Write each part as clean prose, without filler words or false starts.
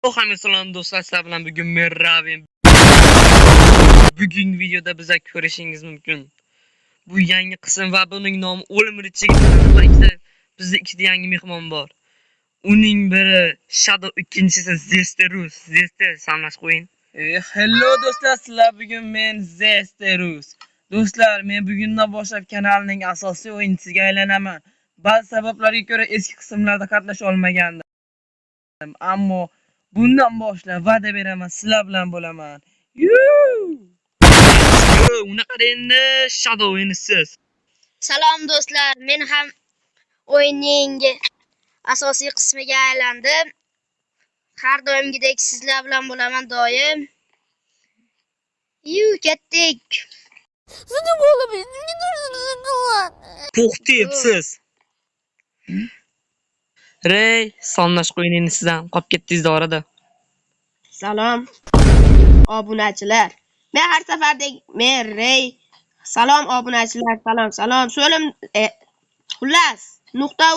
Hammalarga do'stlar, sizlar bilan bugun men Ravin. Bugungi videoda biza ko'rishingiz mumkin. Bu yangi qism va buning nomi O'lim Richigi va bizda ikkita yangi mehmon bor. Uning biri Shadow, ikkinchisi Zesterus. Zester sanlash qo'ying. Hello do'stlar, sizlar bugun men Zesterus. Do'stlar, men bugundan boshlab kanalning asosiy o'yinchisiga aylanaman. Ba'zi sabablarga ko'ra eski qismlarda qatnasha olmagandim. Ammo bundan boshlab va'da beraman, sizlar bilan bo'laman. Unaqa endi Shadow siz. Salom do'stlar, men ham o'yinning asosiy qismiga aylandim. Har doimgidek sizlar bilan bo'laman doim. Ketdik. To'xtayapsiz. Rey, sanlash qo'ying endi sizdan qolib ketdingiz orada. Salom obunachilar. Men har safardek men Rey. Salom obunachilar, salom. So'lim xullas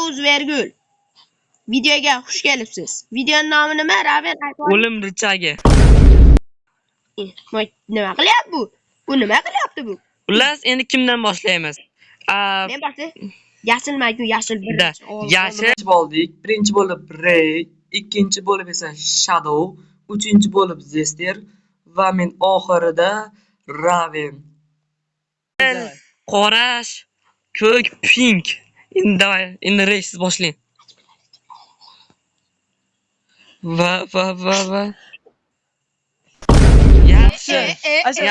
.uz virgul. Videoga xush kelibsiz. Videoning nomi nima? Raven O'lim Richagi. Nima qilyapti bu? Bu nima qilyapti bu? Xullas, endi kimdan boshlaymiz? Men boshla. Yashilma-ku, yashil birinchi. Yashil bo'ldik. Birinchi bo'lib Rey, ikkinchi bo'lib esa Shadow, uchinchi bo'lib Zester va men oxirida Raven. qorash, ko'k, pink. Endi Rey siz boshlang. Va. Yaxshi.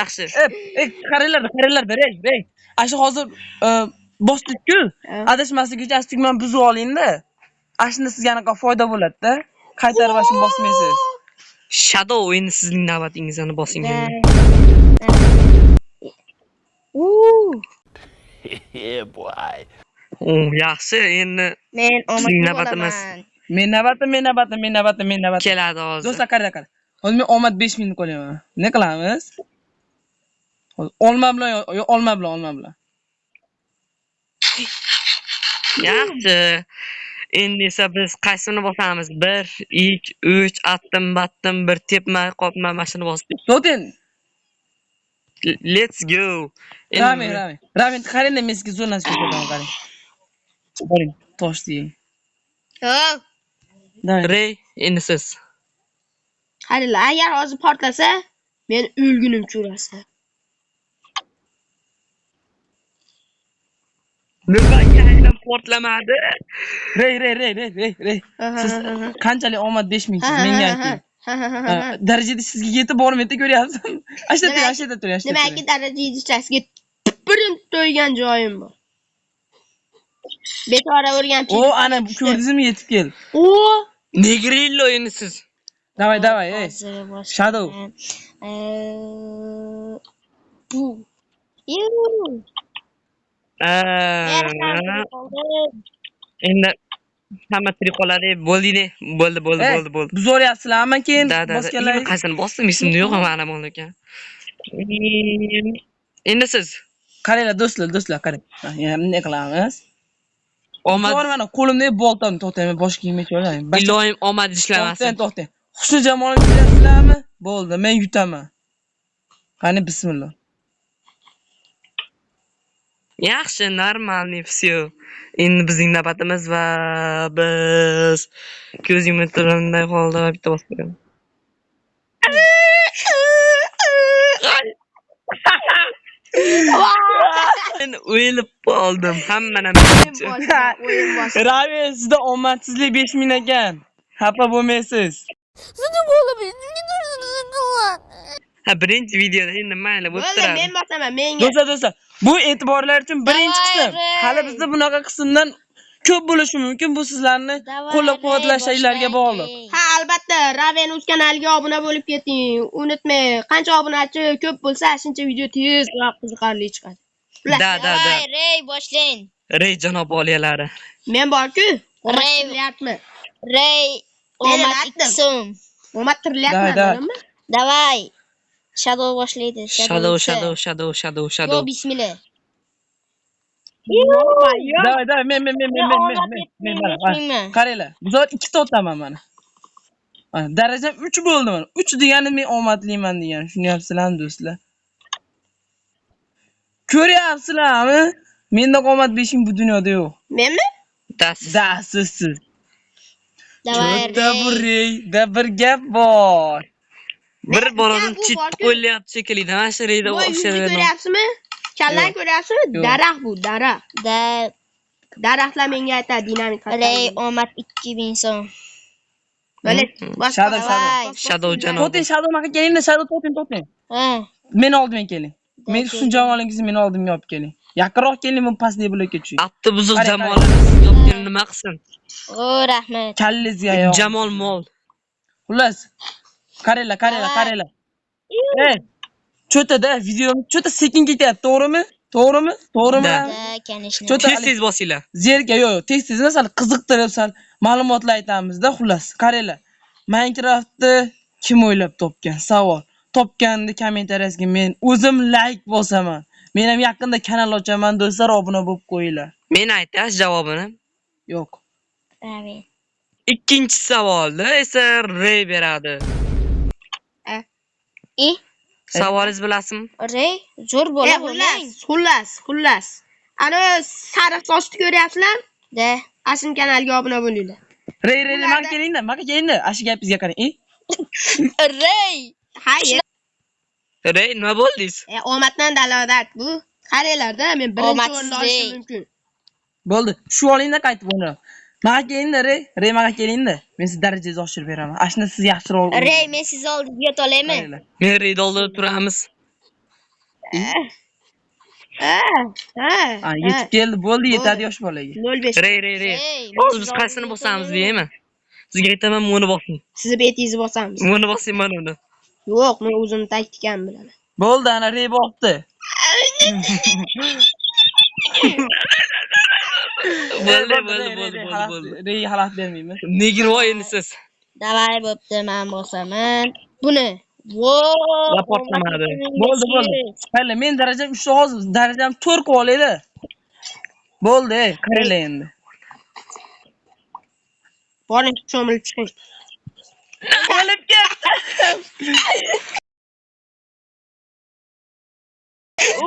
Yaxshi. Qaranglar, Rey. Ashu hozir bosdik-ku. Adashmasligicha astigman buzib oling-da. Ashunda sizga anaqa foyda bo'ladi-da. Qaytarib ashun bosmaysiz. Shadow endi sizning navbatingizni bosing. Yeah, boy. Yaxshi, endi Men Sizning omadli navbatimiz. bo'laman. Men navbatim. keladi hozir. Do'stlar, qarang. Hozir men omad 5 minut qo'yaman. Ne qilamiz? Olma bilan. Yaxshi. Endi esa biz qaysini bosamiz? 1, 2, 3 attim, bir tepma, qopma mashina bosdik. So'tin. Let's go. Raven, qarang, men sizga zo'r narsa ko'rsataman, qarang. Qarang, tosh deng. Hop. Rey, endi siz. Qaranglar, agar hozir portlasa, men o'lgunimcha urasiz. Nimaga aynan portlamadi? Rey. Siz qanchalik omad 5 mingsiz menga ayting. Darajada sizga yetib bormaydi, ko'ryapsiz. Ashta tur. Nimaga daraja yetishasiga birin to'ygan joyim bor. Bechora o'rganib. Ana ko'rdingizmi, yetib kel. Negrillo endi siz. Davay, Shadow. Endi hamma tirik qoladi. Bo'ldi. Biz o'ryapsizlar, ammo keyin bosganlar. Qaysini bosdim, esimda yo'q ham ana bo'ldi ekan. Endi siz. Qaranglar do'stlar, qarang. Bunday qilamiz. Omad. Zo'r mana qo'limda boltam to'xtayman, bosh kiyimga olay. Iloyim omad ishlamasin. To'xtang. Husni jamol ko'ryapsizlarmi? Bo'ldi, men yutaman. Qani bismillah. Yaxshi, normalniy всё. Endi bizning navbatimiz va biz ko'z yumib turganday holda bitta bosib qo'yamiz. Men o'yilib qoldim. Hammanam. Raven, sizda omadsizlik 5000 ekan. Xafa bo'lmaysiz. Birinchi videoda endi mayli bo'lib turadi. Men bosaman, menga. Do'stlar, bu e'tiborlar uchun birinchi qism. Hali bizda bunaqa qismdan ko'p bo'lishi mumkin. Bu sizlarni qo'llab-quvvatlashinglarga bog'liq. Ha, albatta, Raven uz kanaliga obuna bo'lib keting. Unutmang, qancha obunachi ko'p bo'lsa, shuncha video tez va qiziqarli chiqadi. Da. Rey, boshlang. Rey janob oliyalari. Men bor-ku, Rey. qilyapmi? Rey, omad 2 so'm. Omad tirilyapmi? Davay. Shadow boshlaydi. Shadow. Yo, bismillah. Davay, men. Qaranglar. Bu zot ikkita otaman mana. Darajam 3 bo'ldi mana. 3 degani men omadliman degani. Tushunyapsizlarmi do'stlar? Ko'ryapsizlarmi? Menda omad 5 bu dunyoda yo'q. Menmi? Dasiz. Dasizsiz. Davay Cho'tta Rey. burayda bir gap bor. Bir boradan bu chit borku. qo'ylyapti shekilli. Mana shu reyda Bu yuzni o'xshaydi. ko'ryapsizmi? Kallan Yo'q. ko'ryapsizmi? Yo'q. Daraxt bu, daraxt. Da Daraxtlar menga aytadi dinamit Rey omad 2000 so'm. Mana Shadow, Davay. Shadow janob. To'ting Shadow maka kelingda, Shadow to'ting. Ha. Men oldimga keling. Men sizning javolingizni men oldimga olib keling. Yaqinroq keling, men pastdagi blokka tushing. Atti buzuq Qarang, jamoalarimiz yo'q kelin nima qilsin? O rahmat. Kallizga yo'q. Jamol mol. Xullas. Qaranglar. Cho'tada video cho'ta sekin ketyapti, to'g'rimi? To'g'rimi? Da. Da kanishni. Cho'ta Tez bosinglar. zerga yo'q, tez masal qiziqtirib sal ma'lumotlar aytamizda, xullas. Qaranglar. Minecraftni kim o'ylab topgan? Savol. Topganni kommentariyasiga men o'zim like bosaman. Men ham yaqinda kanal ochaman, do'stlar, obuna bo'lib qo'yinglar. Men aytash javobini. Yo'q. Davay. Ikkinchi savolni esa Rey beradi. Savolingiz bilasizmi? Rey zo'r bo'la bo'lmang. Xullas. Ana sariq sochni ko'ryapsizlar? Da. Asim kanalga obuna bo'linglar. Rey, maka kelingda. Ashi gapingizga qarang. Rey. Hayır. Rey, nima bo'ldingiz? Omaddan dalolat bu. Qaranglarda, men birinchi Omadsiz o'rinda Rey. olishim mumkin. Bo'ldi. Shu olingda qaytib o'yna. Maka kelingda, Rey maka kelingda. Men siz darajangizni oshirib beraman. Ashni siz yaxshiroq. Rey men sizni oldingizga yota olaymi? Men Reyda oldida turamiz. Yetib keldi, bo'ldi, yetadi yosh bolaga. 05. Rey. Hozir biz qaysini bosamiz deymi? Sizga aytaman, buni bosing. Sizni betingizni bosamiz. Buni bosing mana uni. Yo'q, men o'zim taktikam bilaman. Bo'ldi, ana Rey bosdi. Bo'ldi. Rey xalaqit bermayman. Negirvoy endi siz. Davay bo'pti, men bosaman. Buni. Vo! Raportlamadi. Bo'ldi. Mayli, men darajam 3 ta hozir, darajam 4 qo'ylaydi. Bo'ldi, qaranglar endi. Boring, cho'milib chiqing. O'lib ketdi.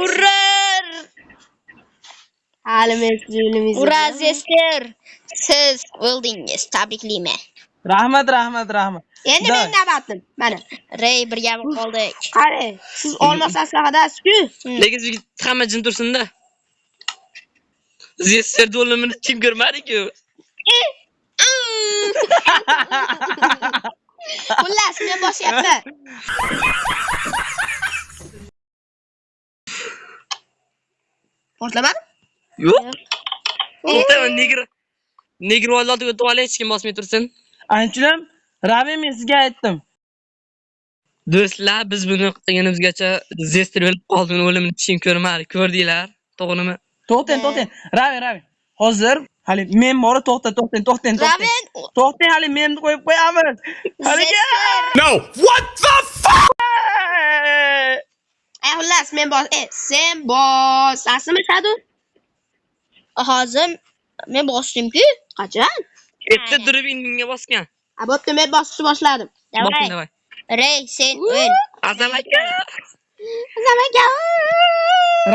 Urar! Hali men sizimiz. Ura Zester. Siz o'ldingiz. Tabriklayman. Rahmat. Endi men navbatim. Mana. Rey birga qoldik. Qarang, siz olmos aslahadasiz-ku. Lekin siz hamma jin tursin-da. Zester o'limini kim ko'rmadi-ku? Xullas, men boshyapman. Boshlamadim? Yo'q. To'xtama, negir oldiga o'tib olay, hech kim bosmay tursin. Anchulam, Rabi men sizga aytdim. Do'stlar, biz buni qilganimizgacha Zester o'lib qoldi, o'limini kim ko'rmadi, ko'rdinglar, to'g'rimi? To'xtang. Rabi. Hozir hali men bor, to'xtang. Raven. To'xtang, hali menni qo'yib qo'yamiz. Haliga. No! What the fuck? Xullas, men sen bosasizmi Shadow? Hozir men bosdim-ku. Qachon? Erta durib indinga bosgan. Bo'pti, men bosishni boshladim. Bosing, Davay. davay. Rey sen o'l. Azam aka.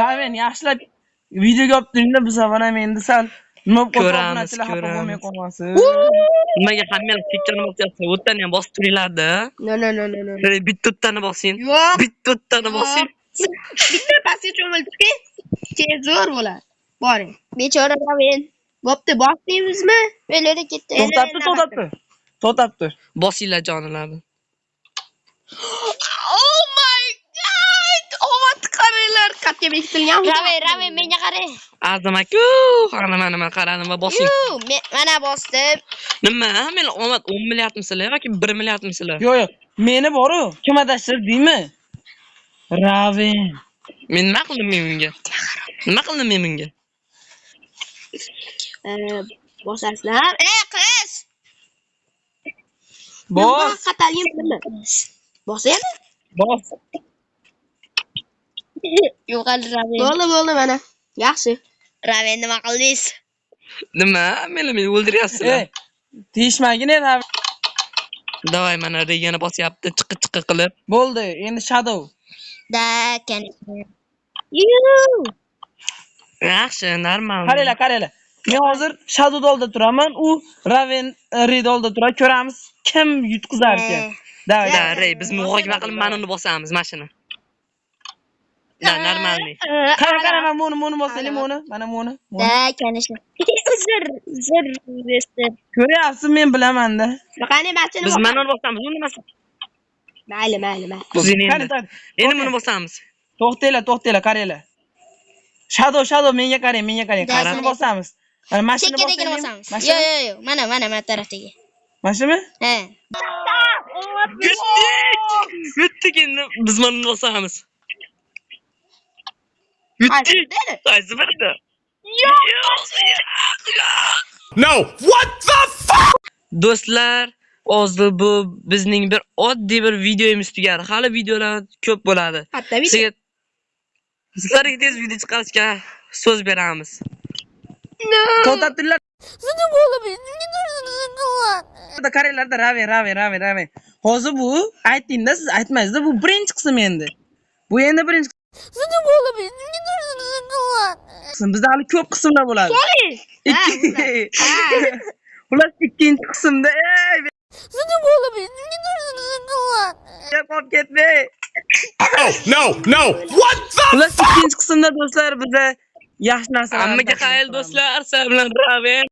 Raven, yaxshilab videoga olib turinglar, bu safar ham endi sal nima Ko'ramiz. bo'lmay qolmasin. Nimaga hammalar kechani bosyapsiz? O'tdan ham bosib turinglar-da. No. Bitta o'ttani bosing. Yo'q. Bitta o'ttani bosing. Bitta pastga cho'milib chiqing. Keyin zo'r bo'ladi. Boring. Bechora Raven. Bo'pti, bosdingizmi? O'ladi ketdi. To'xtab tur. Bosinglar jonilarni. Oh my god! Omad qaranglar, qatga bekitilgan. Raven menga qara. Azam aka, mana qaradim va bosing. Mana bosdim. Nima? Men omad 10 milliardmisizlar yoki 1 milliardmisizlar? Yo'q. Meni boru, kim adashtir deymi? Raven. Men nima qildim men bunga? Bosasizlar. Qiz. Bos. Qatalgin. Bosyapti? Bos. Yo'qol Raven. Bo'ldi mana. Yaxshi. Raven nima qildingiz? Nima? Meni o'ldiryapsizlar. Deyishmagin Raven. Davay mana regani bosyapti, chiqi qilib. Bo'ldi, endi Shadow. Da kanishni. Yuu. Yaxshi, normal. Qaranglar. Men hozir Shadow oldida turaman, u Raven Red oldida turadi. Ko'ramiz kim yutqizar ekan. Davay. Da, Rey, biz muhokama qilib mana uni bosamiz mashina. Da, normalniy. Qara, men buni bosaylik, mana buni. Da kanishni. Uzr. Zester. Ko'ryapsiz, men bilaman-da. Qani barchani Biz mana uni bosamiz, uni nima? Mayli. Endi buni bosamiz. To'xtanglar, qaranglar. Shadow, menga qarang. Qaysini bosamiz? Mana mashina Chekkadagini bosamiz. bosamiz. Yo. Mana tarafdagi. Mashina? Ha. Yutdik endi biz mana uni bosamiz. Yutdik. Qaysi birida? No, what the fuck? Do'stlar, hozir bu bizning bir oddiy bir videomiz tugadi. Hali videolar ko'p bo'ladi. Hatta video. Sizlarga tez video chiqarishga so'z beramiz. To'xtatinglar. Qaranglarda Raven. Hozir bu aytingda, siz aytmaysizda, bu birinchi qism endi. Bu endi birinchi qism. Bizda hali ko'p qismlar bo'ladi. Ular ikkinchi qismda, qolib ketmay. No, what the Ular ikkinchi qismda do'stlar bizda yaxshi narsalar. Hammaga xayr do'stlar, sizlar bilan Raven